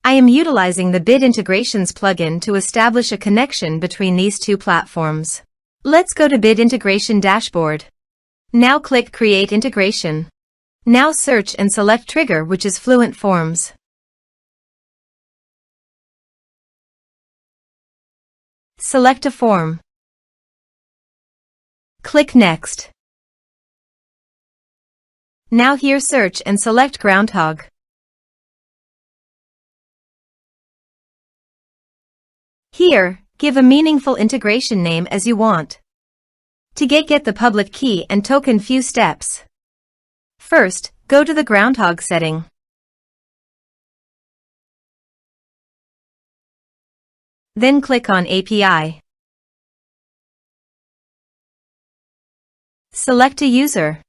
I am utilizing the Bit Integrations plugin to establish a connection between these two platforms. Let's go to Bit Integration Dashboard. Now click Create Integration. Now search and select trigger, which is Fluent Forms. Select a form. Click Next. Now here search and select Groundhogg. Here, give a meaningful integration name as you want. To get the public key and token, few steps. First, go to the Groundhogg setting. Then click on API. Select a user.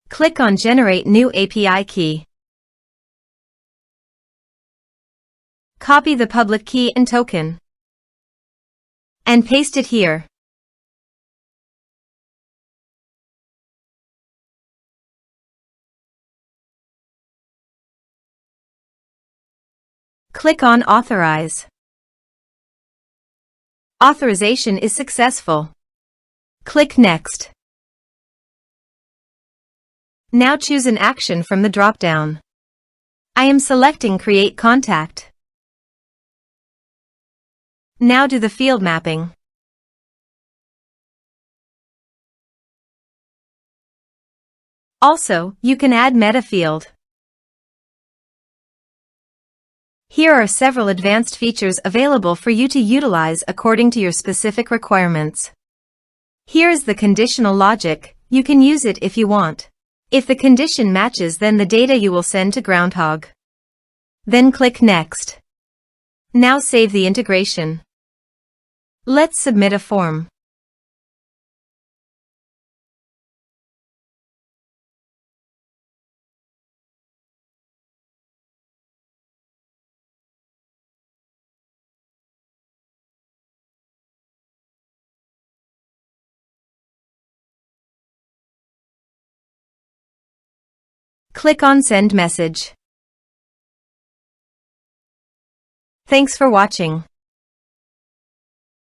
Click on Generate New API Key. Copy the public key and token and paste it here. Click on Authorize. Authorization is successful. Click Next. Now choose an action from the drop-down. I am selecting Create Contact. Now do the field mapping. Also, you can add meta field. Here are several advanced features available for you to utilize according to your specific requirements. Here is the conditional logic. You can use it if you want. If the condition matches, then the data you will send to Groundhogg. Then click Next. Now save the integration. Let's submit a form. Click on Send Message. Thanks for watching.